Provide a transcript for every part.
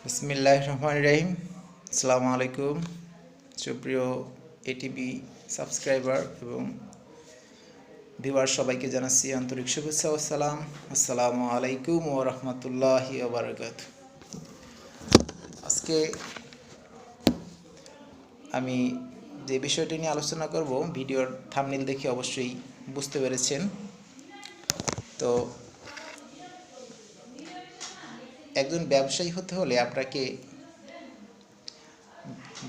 বিসমিল্লাহির রহমানির রহিম। আসসালামু আলাইকুম সুপ্রিয় এটিভি সাবস্ক্রাইবার এবং ভিউয়ার সবাইকে জানাচ্ছি আন্তরিক শুভেচ্ছা ও সালাম। আসসালামু আলাইকুম ওয়া রাহমাতুল্লাহি ওয়া বারাকাতুহু। আজকে আমি যে বিষয়টি নিয়ে আলোচনা করব ভিডিওর থাম্বনেল দেখে অবশ্যই বুঝতে পেরেছেন। তো একজন ব্যবসায়ী হতে হলে আপনাকে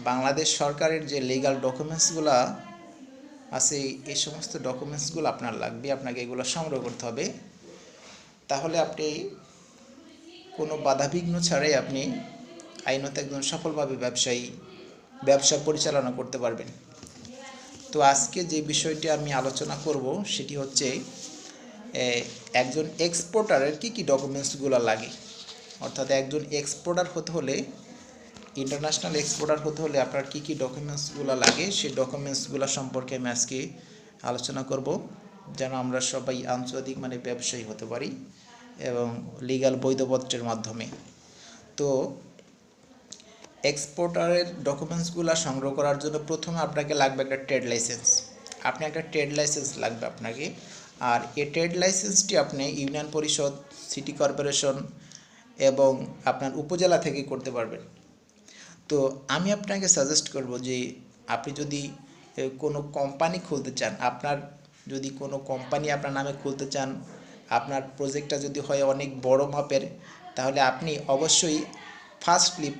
বাংলাদেশ সরকারের যে লিগ্যাল ডকুমেন্টসগুলো আছে এই সমস্ত ডকুমেন্টসগুলো আপনার লাগবে, আপনাকে এগুলো সংগ্রহ করতে হবে। তাহলে আপনি কোনো বাধাবিঘ্ন ছাড়াই আপনি আইনত একজন সফলভাবে ব্যবসা পরিচালনা করতে পারবেন। তো আজকে যে বিষয়টি আমি আলোচনা করব সেটি হচ্ছে একজন এক্সপোর্টারের কী ডকুমেন্টসগুলো লাগে, অর্থাৎ একজন এক্সপোর্টার হতে হলে ইন্টারন্যাশনাল এক্সপোর্টার হতে হলে আপনার কী ডকুমেন্টসগুলো লাগে সেই ডকুমেন্টসগুলো সম্পর্কে আমি আজকে আলোচনা করব, যেন আমরা সবাই আন্তর্জাতিক ব্যবসায়ী হতে পারি এবং লিগ্যাল বৈধপত্রের মাধ্যমে। তো এক্সপোর্টারের ডকুমেন্টসগুলো সংগ্রহ করার জন্য প্রথমে আপনাকে লাগবে একটা ট্রেড লাইসেন্স। একটা ট্রেড লাইসেন্স লাগবে আপনাকে, আর এই ট্রেড লাইসেন্সটি আপনি ইউনিয়ন পরিষদ, সিটি কর্পোরেশন এবং আপনার উপজেলা থেকে করতে পারবেন। তো আমি আপনাকে সাজেস্ট করব যে আপনি যদি কোনো কোম্পানি খুলতে চান, আপনার যদি কোনো কোম্পানি আপনার নামে খুলতে চান, আপনার প্রজেক্টটা যদি হয় অনেক বড় মাপের, তাহলে আপনি অবশ্যই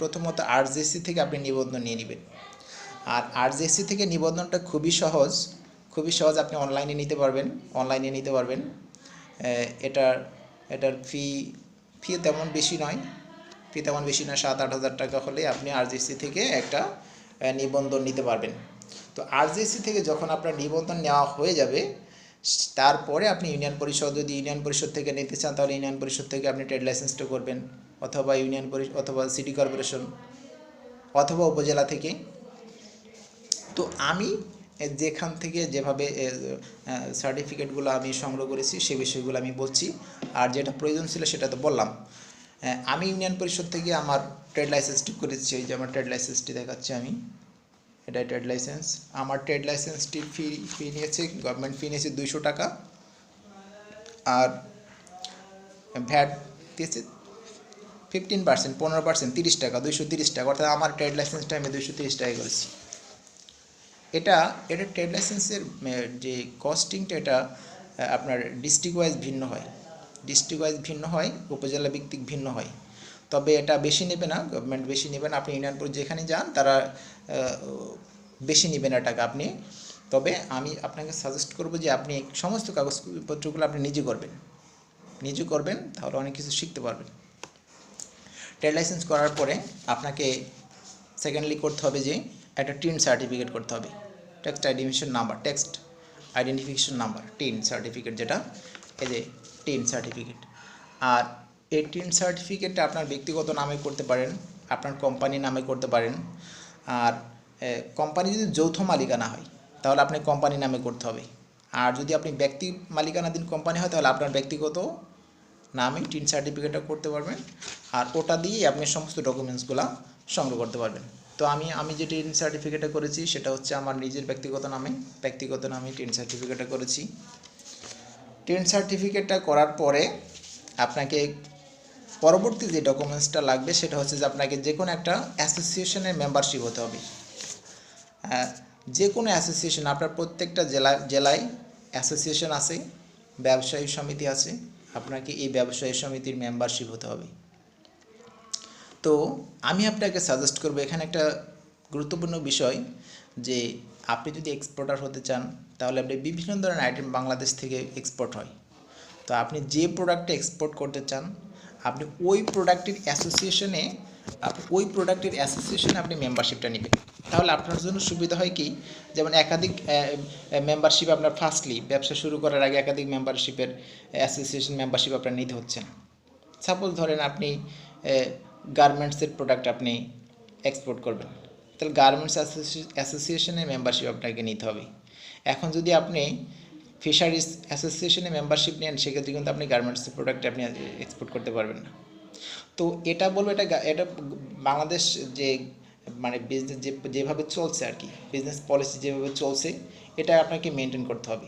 প্রথমত আরজেসি থেকে আপনি নিবন্ধন নিয়ে নেবেন। আর আরজেসি থেকে নিবন্ধনটা খুবই সহজ, আপনি অনলাইনে নিতে পারবেন। এটার ফি তেমন বেশি নয়, 7-8 হাজার টাকা হলে আপনি আরজেসি থেকে একটা নিবন্ধন নিতে পারবেন। তো আরজেসি থেকে যখন আপনার নিবন্ধন নেওয়া হয়ে যাবে, তারপরে আপনি যদি ইউনিয়ন পরিষদ থেকে নিতে চান তাহলে ইউনিয়ন পরিষদ থেকে আপনি ট্রেড লাইসেন্সটা করবেন, অথবা অথবা সিটি কর্পোরেশন অথবা উপজেলা থেকে। তো আমি যেখান থেকে যেভাবে সার্টিফিকেটগুলো আমি সংগ্রহ করেছি সেই বিষয়গুলো আমি বলছি, আর যেটা প্রয়োজন ছিল সেটা তো বললাম। আমি ইউনিয়ন পরিষদ থেকে আমার ট্রেড লাইসেন্সটি করেছি, এই যে আমার ট্রেড লাইসেন্সটি দেখাচ্ছি আমি, এটাই ট্রেড লাইসেন্স। আমার ট্রেড লাইসেন্সটি ফি নিয়েছে, গভর্নমেন্ট ফি নিয়েছে 200 টাকা, আর ভ্যাট দিয়েছে 15%, 15%, 30 টাকা, 230 টাকা, অর্থাৎ আমার ট্রেড লাইসেন্সটা আমি 230 টাকা করেছি। এটা ট্রেড লাইসেন্সের যে কস্টিংটা এটা আপনার ডিস্ট্রিক্ট ওয়াইজ ভিন্ন হয়, উপজেলা ভিত্তিক ভিন্ন হয়। তবে এটা বেশি নেবে না, গভর্নমেন্ট বেশি নেবে না। আপনি ইউনিয়ন পরিষদ যেখানে যান তারা বেশি নেবে না টাকা আপনি। তবে আমি আপনাকে সাজেস্ট করব যে আপনি সমস্ত কাগজপত্রগুলো আপনি নিজে করবেন, তাহলে অনেক কিছু শিখতে পারবেন। ট্রেড লাইসেন্স করার পরে আপনাকে সেকেন্ডলি করতে হবে যে একটা টিন সার্টিফিকেট করতে হবে, text identification number, tin certificate, যেটা এই যে টিন সার্টিফিকেট। আর এই টিন সার্টিফিকেটটা আপনার ব্যক্তিগত নামে করতে পারেন, আপনার কোম্পানির নামে করতে পারেন। আর কোম্পানি যদি যৌথ মালিকানা হয় তাহলে আপনি কোম্পানির নামে করতে হবে। আর যদি আপনি ব্যক্তি মালিকানাধীন কোম্পানি হয় তাহলে আপনার ব্যক্তিগত নামে টিন সার্টিফিকেটটা করতে পারবেন, আর ওটা দিয়েই আপনি সমস্ত ডকুমেন্টসগুলো সংগ্রহ করতে পারবেন। তো আমি যে টিন সার্টিফিকেটটা করেছি সেটা হচ্ছে আমার নিজের ব্যক্তিগত নামে টিন সার্টিফিকেটটা করেছি। টিন সার্টিফিকেটটা করার পরে আপনাকে পরবর্তী যে ডকুমেন্টসটা লাগবে সেটা হচ্ছে যে আপনাকে যে কোনো একটা অ্যাসোসিয়েশনের মেম্বারশিপ হতে হবে। যে কোনো অ্যাসোসিয়েশন, আপনার প্রত্যেকটা জেলায় অ্যাসোসিয়েশন আছে, ব্যবসায়ী সমিতি আছে, আপনাকে এই ব্যবসায়ী সমিতির মেম্বারশিপ হতে হবে। তো আমি আপনাকে সাজেস্ট করব এখানে একটা গুরুত্বপূর্ণ বিষয়, যে আপনি যদি এক্সপোর্টার হতে চান তাহলে আপনি বিভিন্ন ধরনের আইটেম বাংলাদেশ থেকে এক্সপোর্ট হয়। তো আপনি যে প্রোডাক্টটা এক্সপোর্ট করতে চান আপনি ওই প্রোডাক্টের অ্যাসোসিয়েশনে আপনি মেম্বারশিপটা নেবেন। তাহলে আপনার জন্য সুবিধা হয় কি, যেমন একাধিক মেম্বারশিপ আপনার ব্যবসা শুরু করার আগে একাধিক অ্যাসোসিয়েশন মেম্বারশিপ আপনার নিতে হচ্ছে না। সাপোজ ধরেন আপনি গার্মেন্টসের প্রোডাক্ট আপনি এক্সপোর্ট করবেন, তাহলে গার্মেন্টস অ্যাসোসিয়েশনের মেম্বারশিপ আপনাকে নিতে হবে। এখন যদি আপনি ফিশারিজ অ্যাসোসিয়েশনে মেম্বারশিপ নেন সেক্ষেত্রে কিন্তু আপনি গার্মেন্টসের প্রোডাক্ট আপনি এক্সপোর্ট করতে পারবেন না। তো এটা বলবো, এটা বাংলাদেশ যে মানে বিজনেস যেভাবে চলছে আর কি, বিজনেস পলিসি যেভাবে চলছে, এটা আপনাকে মেনটেন করতে হবে।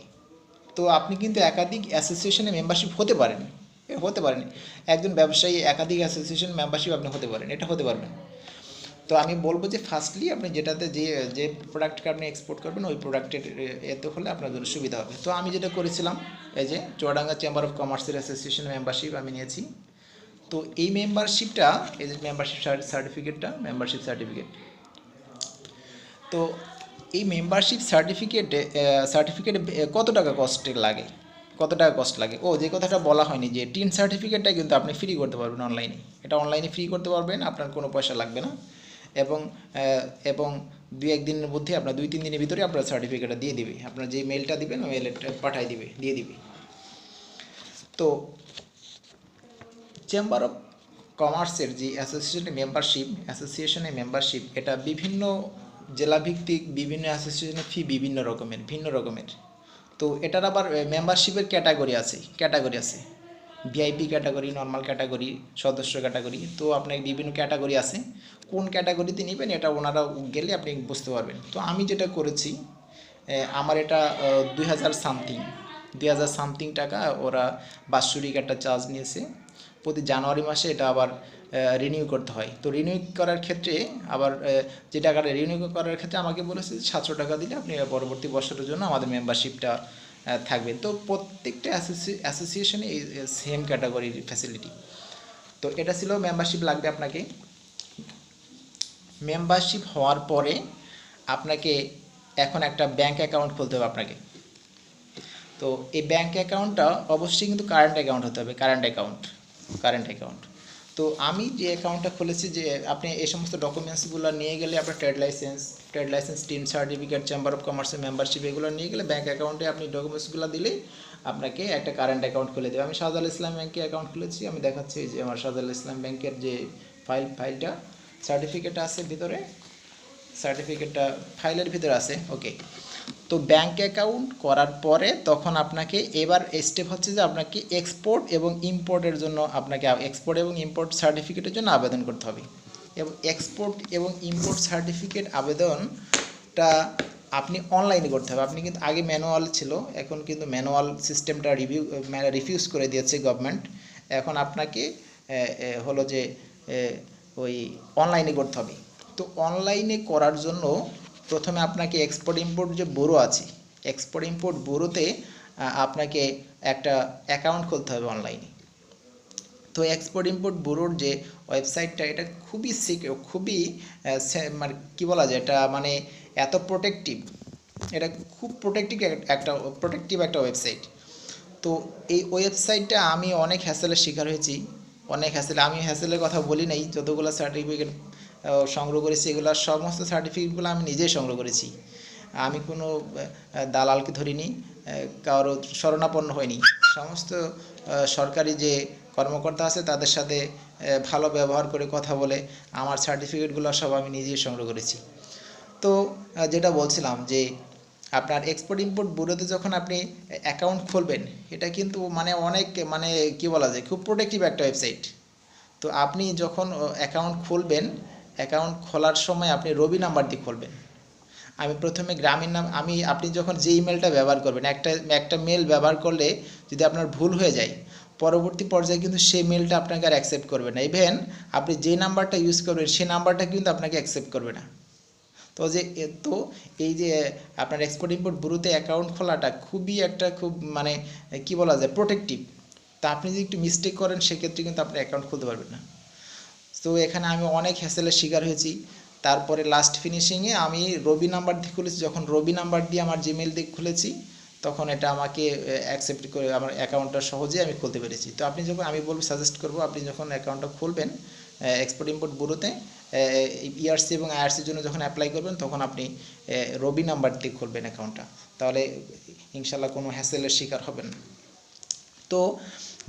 তো আপনি কিন্তু একাধিক অ্যাসোসিয়েশনে মেম্বারশিপ হতে পারেন। একজন ব্যবসায়ী একাধিক অ্যাসোসিয়েশন মেম্বারশিপ আপনি হতে পারেন, এটা হতে পারবেন। তো আমি বলবো যে ফার্স্টলি আপনি যেটাতে যে প্রোডাক্টকে আপনি এক্সপোর্ট করবেন ওই প্রোডাক্টের এতে হলে আপনার জন্য সুবিধা হবে। তো আমি যেটা করেছিলাম, এই যে চুয়াডাঙ্গা চেম্বার অফ কমার্সের অ্যাসোসিয়েশন মেম্বারশিপ আমি নিয়েছি। তো এই মেম্বারশিপটা, এই যে মেম্বারশিপ সার্টিফিকেট, তো এই মেম্বারশিপ সার্টিফিকেট কত টাকা কস্ট লাগে, ও যে কথাটা বলা হয়নি, যে টিন সার্টিফিকেটটা কিন্তু আপনি ফ্রি করতে পারবেন অনলাইনে, এটা অনলাইনে ফ্রি করতে পারবেন, আপনার কোনো পয়সা লাগবে না। এবং এবং 2-1 দিনের মধ্যে, আপনার 2-3 দিনের ভিতরে আপনার সার্টিফিকেটটা দিয়ে দিবে, আপনার যে মেলটা দিবেন ওই মেলটা দিয়ে দিবে। তো চেম্বার অফ কমার্সের যে অ্যাসোসিয়েশনের মেম্বারশিপ এটা বিভিন্ন জেলাভিত্তিক বিভিন্ন অ্যাসোসিয়েশনের ফি ভিন্ন রকমের। তো এটার আবার মেম্বারশিপের ক্যাটাগরি আছে, ভিআইপি ক্যাটাগরি, নর্মাল ক্যাটাগরি, সদস্য ক্যাটাগরি। তো আপনার বিভিন্ন ক্যাটাগরি আছে, কোন ক্যাটাগরিতে নেবেন এটা ওনারা গেলে আপনি বুঝতে পারবেন। তো আমি যেটা করেছি, আমার এটা 2000 সামথিং টাকা ওরা বাৎসরিক একটা চার্জ নিয়েছে। প্রতি জানুয়ারি মাসে এটা আবার রিনিউ করতে হয়। তো রিনিউ করার ক্ষেত্রে আবার যে টাকাটা রিনিউ করার ক্ষেত্রে আমাকে বলেছে 700 টাকা দিলে আপনি পরবর্তী বছরের জন্য আমাদের মেম্বারশিপটা থাকবে। তো প্রত্যেকটা অ্যাসোসিয়েশনে এই সেম ক্যাটাগরির ফ্যাসিলিটি। তো এটা ছিল মেম্বারশিপ লাগবে আপনাকে। মেম্বারশিপ হওয়ার পরে আপনাকে এখন একটা ব্যাংক অ্যাকাউন্ট খুলতে হবে আপনাকে। তো এই ব্যাংক অ্যাকাউন্টটা অবশ্যই কিন্তু কারেন্ট অ্যাকাউন্ট হতে হবে, কারেন্ট অ্যাকাউন্ট। তো আমি যে অ্যাকাউন্টটা খুলেছি, যে আপনি এই সমস্ত ডকুমেন্টসগুলো নিয়ে গেলে আপনার trade licence, tin certificate, chamber of কমার্সের মেম্বারশিপ, এগুলো নিয়ে গেলে ব্যাংক অ্যাকাউন্টে আপনি ডকুমেন্টসগুলো দিলেই আপনাকে একটা কারেন্ট অ্যাকাউন্ট খুলে দেবে। আমি শাহজালাল ইসলাম ব্যাংকে অ্যাকাউন্ট খুলেছি, আমি দেখাচ্ছি যে আমার শাহজালাল ইসলাম ব্যাংকের যে ফাইলটা সার্টিফিকেটটা আছে ভিতরে, সার্টিফিকেটটা ফাইলের ভিতরে আছে। ওকে, তো ব্যাংক অ্যাকাউন্ট করার পরে তখন আপনাকে এবার স্টেপ হচ্ছে যে আপনাকে এক্সপোর্ট এবং ইম্পোর্ট সার্টিফিকেটের জন্য আবেদন করতে হবে। এবং এক্সপোর্ট এবং ইম্পোর্ট সার্টিফিকেট আবেদনটা আপনি অনলাইনে করতে হবে। আপনি কিন্তু আগে ম্যানুয়াল ছিল, এখন কিন্তু ম্যানুয়াল সিস্টেমটা রিফিউজ করে দিয়েছে গভর্নমেন্ট। এখন আপনাকে হলো যে ওই অনলাইনে করতে হবে। তো অনলাইনে করার জন্য প্রথমে আপনাকে এক্সপোর্ট ইম্পোর্ট যে ব্যুরো আছে, এক্সপোর্ট ইম্পোর্ট ব্যুরোতে আপনাকে একটা অ্যাকাউন্ট খুলতে হবে অনলাইনে। তো এক্সপোর্ট ইম্পোর্ট ব্যুরোর যে ওয়েবসাইটটা, এটা খুবই মানে কী বলা যায়, এটা মানে এত প্রোটেক্টিভ, এটা খুব প্রোটেক্টিভ একটা ওয়েবসাইট। তো এই ওয়েবসাইটটা আমি অনেক হ্যাসেলের শিকার হয়েছি, আমি হ্যাসেলের কথা বলি নাই, যতগুলো সার্টিফিকেট সংগ্রহ করেছি এগুলো সমস্ত সার্টিফিকেটগুলো আমি নিজেই সংগ্রহ করেছি। আমি কোনো দালালকে ধরিনি, কারো শরণাপন্ন হয়নি। সমস্ত সরকারি যে কর্মকর্তা আছে তাদের সাথে ভালো ব্যবহার করে কথা বলে আমার সার্টিফিকেটগুলো সব আমি নিজেই সংগ্রহ করেছি। তো যেটা বলছিলাম যে আপনার এক্সপোর্ট ইম্পোর্ট ব্যুরোতে যখন আপনি অ্যাকাউন্ট খুলবেন, এটা কিন্তু অনেক কী বলা যায়, খুব প্রোটেক্টিভ একটা ওয়েবসাইট। তো আপনি যখন অ্যাকাউন্ট খুলবেন, অ্যাকাউন্ট খোলার সময় আপনি রবি নাম্বার দিয়ে খুলবেন। আমি প্রথমে গ্রামীণ নাম, আপনি যখন যে ইমেলটা ব্যবহার করবেন, একটা মেল ব্যবহার করলে যদি আপনার ভুল হয়ে যায়, পরবর্তী পর্যায়ে কিন্তু সেই মেলটা আপনাকে আর অ্যাকসেপ্ট করবে না। ইভেন আপনি যে নাম্বারটা ইউজ করবেন সেই নাম্বারটা কিন্তু আপনাকে অ্যাকসেপ্ট করবে না। তো এই যে আপনার এক্সপোর্ট ইম্পোর্ট ব্যুরোতে অ্যাকাউন্ট খোলাটা খুব কী বলা যায়, প্রোটেক্টিভ। তা আপনি যদি একটু মিস্টেক করেন সেক্ষেত্রে কিন্তু আপনি অ্যাকাউন্ট খুলতে পারবেন না। তো এখানে আমি অনেক হ্যাসেলের শিকার হয়েছি। তারপরে লাস্ট ফিনিশিংয়ে আমি রবি নাম্বার দিয়ে খুলেছি। যখন রবি নাম্বার দিয়ে আমার জিমেল দিয়ে খুলেছি, তখন এটা আমাকে অ্যাকসেপ্ট করে আমার অ্যাকাউন্টটা সহজেই আমি খুলতে পেরেছি। তো আমি সাজেস্ট করব, আপনি যখন অ্যাকাউন্টটা খুলবেন এক্সপোর্ট ইম্পোর্ট ব্যুরোতে, ইআরসি এবং আইআরসির জন্য যখন অ্যাপ্লাই করবেন, তখন আপনি রবি নাম্বার দিয়ে খুলবেন অ্যাকাউন্টটা, তাহলে ইনশাল্লাহ কোনো হ্যাসেলের শিকার হবেন না। তো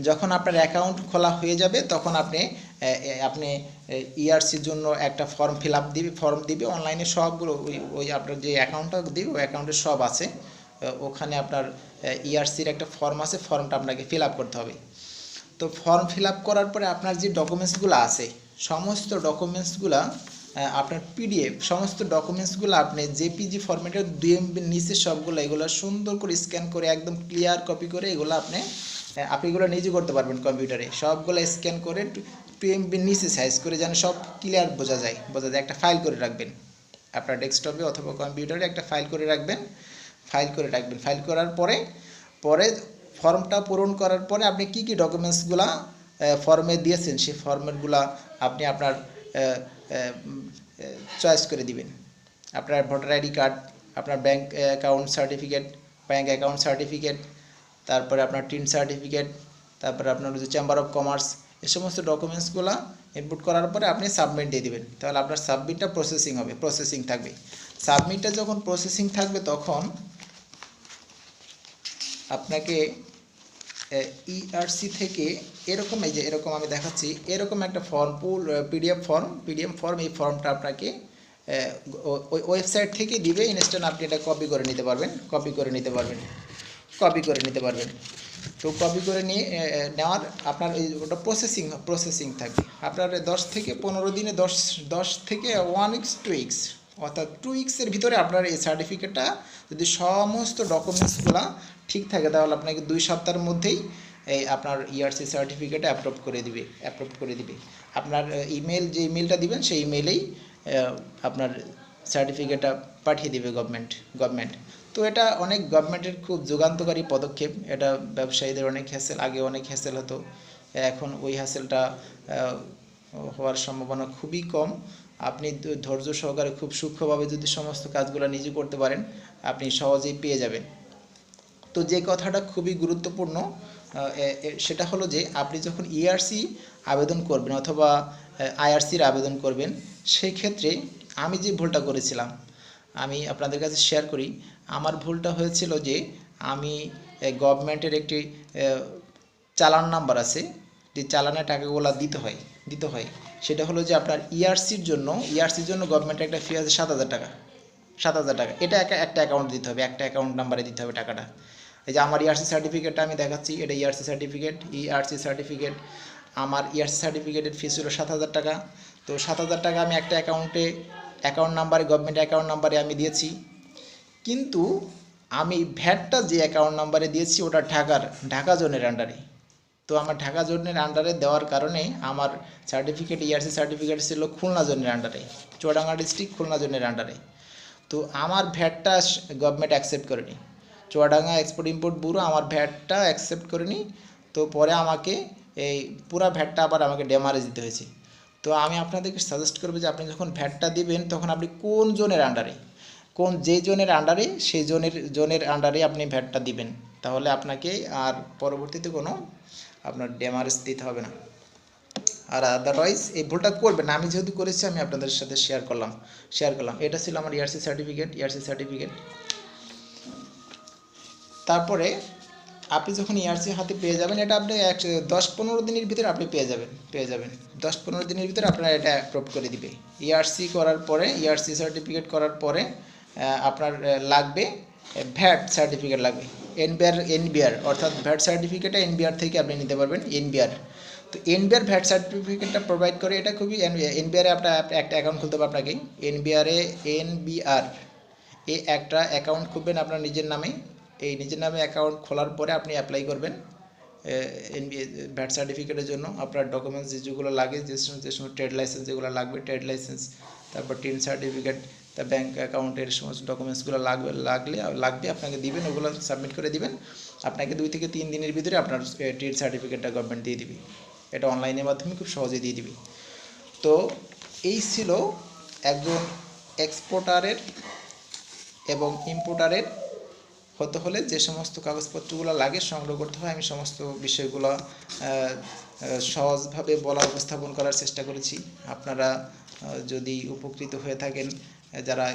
যখন আপনার অ্যাকাউন্ট খোলা হয়ে যাবে, তখন আপনি ইআরসির জন্য একটা ফর্ম দিবে অনলাইনে, সবগুলো ওই আপনার যে অ্যাকাউন্টটা দিবে ওই অ্যাকাউন্টে সব আছে। ওখানে আপনার ইআরসির একটা ফর্ম আছে, ফর্মটা আপনাকে ফিল আপ করতে হবে। তো ফর্ম ফিল আপ করার পরে আপনার যে ডকুমেন্টসগুলো আছে সমস্ত ডকুমেন্টসগুলো আপনার পিডিএফ সমস্ত ডকুমেন্টসগুলো আপনি জেপিজি ফরম্যাটে 2 MB নিচে সবগুলো এগুলো সুন্দর করে স্ক্যান করে একদম ক্লিয়ার কপি করে এগুলো আপনি এগুলো নিজে করতে পারবেন কম্পিউটারে। সবগুলো স্ক্যান করে 2 MB নিচে সাইজ করে যেন সব ক্লিয়ার বোঝা যায় একটা ফাইল করে রাখবেন আপনার ডেস্কটপে অথবা কম্পিউটারে একটা ফাইল করে রাখবেন। ফাইল করার পরে ফর্মটা পূরণ করার পরে আপনি কি কি ডকুমেন্টসগুলো ফর্মে দিয়েছেন সেই ফর্মেটগুলো আপনি আপনার চয়েস করে দিবেন। আপনার ভোটার আইডি কার্ড, আপনার ব্যাংক অ্যাকাউন্ট সার্টিফিকেট, তারপরে আপনার টিন সার্টিফিকেট, তারপরে আপনার যে চেম্বার অফ কমার্স, এই সমস্ত ডকুমেন্টসগুলো ইনপুট করার পরে আপনি সাবমিট দিয়ে দিবেন। তাহলে আপনার সাবমিটটা প্রসেসিং থাকবে। সাবমিটটা যখন প্রসেসিং থাকবে তখন আপনাকে ইআরসি থেকে এরকম আমি দেখাচ্ছি, এরকম একটা ফর্ম পিডিএফ ফর্ম এই ফর্মটা আপনাকে ওই ওয়েবসাইট থেকে দিবে ইনস্ট্যান্ট। আপনি এটা কপি করে নিতে পারবেন। তো কপি করে নিয়ে নেওয়ার আপনার ওটা প্রসেসিং থাকবে আপনার 10 থেকে 15 দিনে 10 থেকে 1 উইকস 2 উইকস, অর্থাৎ 2 উইকসের ভিতরে আপনার এই সার্টিফিকেটটা যদি সমস্ত ডকুমেন্টসগুলো ঠিক থাকে তাহলে আপনাকে 2 সপ্তাহের মধ্যেই এই আপনার ইআরসি সার্টিফিকেট অ্যাপ্রুভ করে দিবে। আপনার যে ইমেলটা দিবেন সেই ইমেলেই আপনার সার্টিফিকেটটা পাঠিয়ে দিবে গভর্নমেন্ট। তো এটা অনেক গভর্নমেন্টের খুব যুগান্তকারী পদক্ষেপ। এটা ব্যবসায়ীদের আগে অনেক হ্যাসেল হতো, এখন ওই হ্যাসেলটা হওয়ার সম্ভাবনা খুবই কম। আপনি ধৈর্য সহকারে খুব সূক্ষ্মভাবে যদি সমস্ত কাজগুলো নিজে করতে পারেন আপনি সহজেই পেয়ে যাবেন। তো যে কথাটা খুবই গুরুত্বপূর্ণ সেটা হলো যে আপনি যখন ইআরসি আবেদন করবেন অথবা আইআরসির আবেদন করবেন সেই ক্ষেত্রে আমি যে ভুলটা করেছিলাম আমি আপনাদের কাছে শেয়ার করি। আমার ভুলটা হয়েছিল যে আমি গভর্নমেন্টের একটি চালান নাম্বার আছে, যে চালানের টাকাগুলো দিতে হয় সেটা হলো যে আপনার ইআরসির জন্য গভর্নমেন্টের একটা ফি আছে 7,000 টাকা। এটা একটা অ্যাকাউন্ট দিতে হবে, একটা অ্যাকাউন্ট নাম্বারে দিতে হবে টাকাটা। এই যে আমার ইআরসি সার্টিফিকেটটা আমি দেখাচ্ছি, এটা ইআরসি সার্টিফিকেট। আমার ইআরসি সার্টিফিকেটের ফি ছিল 7,000 টাকা। তো 7,000 টাকা আমি একটা গভর্নমেন্ট অ্যাকাউন্ট নাম্বারে আমি দিয়েছি, কিন্তু আমি ভ্যাটটা যে অ্যাকাউন্ট নাম্বারে দিয়েছি ওটা ঢাকা জোনের আন্ডারে। তো আমার ঢাকা জোনের আন্ডারে দেওয়ার কারণে আমার ইআরসি সার্টিফিকেট ছিল খুলনা জোনের আন্ডারে, চুয়াডাঙ্গা ডিস্ট্রিক্ট খুলনা জোনের আন্ডারে। তো আমার ভ্যাটটা গভর্নমেন্ট অ্যাকসেপ্ট করেনি, চুয়াডাঙ্গা এক্সপোর্ট ইম্পোর্ট ব্যুরো আমার ভ্যাটটা অ্যাকসেপ্ট করেনি। তো পরে আমাকে এই পুরা ভ্যাটটা আবার আমাকে ড্যামারেজ দিতে হয়েছে। তো আমি আপনাদেরকে সাজেস্ট করবো যে আপনি যখন ভ্যাটটা দিবেন তখন আপনি কোন জোনের আন্ডারে সেই জোনের আন্ডারে আপনি ভ্যাটটা দিবেন, তাহলে আপনাকে আর পরবর্তীতে কোনো আপনার ড্যামারেজ দিতে হবে না। আর আদারওয়াইজ এই ভুলটা করবেন না। আমি যেহেতু করেছি আমি আপনাদের সাথে শেয়ার করলাম। এটা ছিল আমার ইআরসি সার্টিফিকেট। তারপরে আপনি যখন ইআরসি হাতে পেয়ে যাবেন, এটা আপনি 10-15 দিনের ভিতরে আপনি পেয়ে যাবেন 10-15 দিনের ভিতরে আপনার এটা অ্যাপ্রুভ করে দিবে। ইআরসি সার্টিফিকেট করার পরে আপনার লাগবে ভ্যাট সার্টিফিকেট লাগবে, এনবিআর অর্থাৎ ভ্যাট সার্টিফিকেটটা এনবিআর থেকে আপনি নিতে পারবেন। তো এনবিআর ভ্যাট সার্টিফিকেটটা প্রোভাইড করে, এটা খুবই এনবিআরে আপনার একটা অ্যাকাউন্ট খুলতে হবে আপনাকে। এনবিআর একটা অ্যাকাউন্ট খুলবেন আপনার নিজের নামে। এই নিজের নামে অ্যাকাউন্ট খোলার পরে আপনি অ্যাপ্লাই করবেন ভ্যাট সার্টিফিকেটের জন্য। আপনার ডকুমেন্টস যেগুলো লাগে, যে সময় ট্রেড লাইসেন্স যেগুলো লাগবে, তারপর টিন সার্টিফিকেট, তা ব্যাঙ্ক অ্যাকাউন্টের সমস্ত ডকুমেন্টসগুলো লাগবে আপনাকে দিবেন, ওগুলো সাবমিট করে দিবেন। আপনাকে 2 থেকে 3 দিনের ভিতরে আপনার টিন সার্টিফিকেটটা গভর্নমেন্ট দিয়ে দিবে। এটা অনলাইনের মাধ্যমে খুব সহজেই দিয়ে দিবে। তো এই ছিল একজন এক্সপোর্টারের এবং ইম্পোর্টারের হতে হলে যে সমস্ত কাগজপত্রগুলো লাগে সংগ্রহ করতে হয়। আমি সমস্ত বিষয়গুলো সহজভাবে উপস্থাপন করার চেষ্টা করেছি। আপনারা যদি উপকৃত হয়ে থাকেন, যারা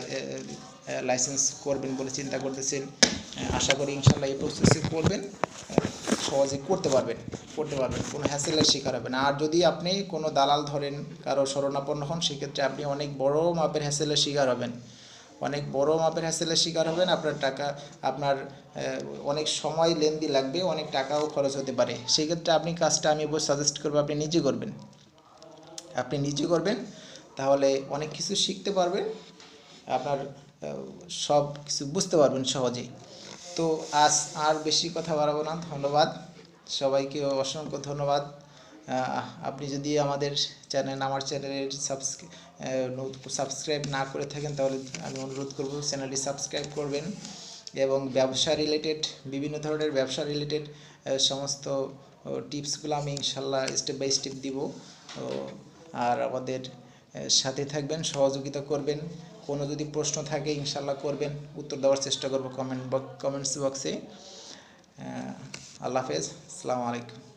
লাইসেন্স করবেন বলে চিন্তা করতেছেন, আশা করি ইনশাআল্লাহ এই প্রসেসে করবেন, সহজে করতে পারবেন, কোনো হ্যাসেলের শিকার হবে না। আর যদি আপনি কোনো দালাল ধরেন, কারো শরণাপন্ন হন, সেক্ষেত্রে আপনি অনেক বড় মাপের হ্যাসেলের শিকার হবেন। অনেক বড় মাপের হ্যাসেলের শিকার হবেন। আপনার টাকা আপনার অনেক সময় লেনদি লাগবে, অনেক টাকাও খরচ হতে পারে। সেই ক্ষেত্রে আপনি কাজটা আমি সাজেস্ট করবো আপনি নিজে করবেন। আপনি নিজে করবেন, তাহলে অনেক কিছু শিখতে পারবেন, আপনার সব কিছু বুঝতে পারবেন সহজেই। তো আজ আর বেশি কথা বাড়াবো না, ধন্যবাদ সবাইকে, অসংখ্য ধন্যবাদ। আপনি যদি আমাদের আমার চ্যানেলের সাবস্ক্রাইব না করে থাকেন, তাহলে আমি অনুরোধ করব চ্যানেলটি সাবস্ক্রাইব করবেন এবং ব্যবসা রিলেটেড বিভিন্ন ধরনের ব্যবসা রিলেটেড সমস্ত টিপসগুলো আমি ইনশাল্লাহ স্টেপ বাই স্টেপ দিব। আর আমাদের সাথে থাকবেন, সহযোগিতা করবেন। কোনো যদি প্রশ্ন থাকে ইনশাল্লাহ করবেন, উত্তর দেওয়ার চেষ্টা করব কমেন্টস বক্সে। আল্লাহ হাফেজ, আসসালামু আলাইকুম।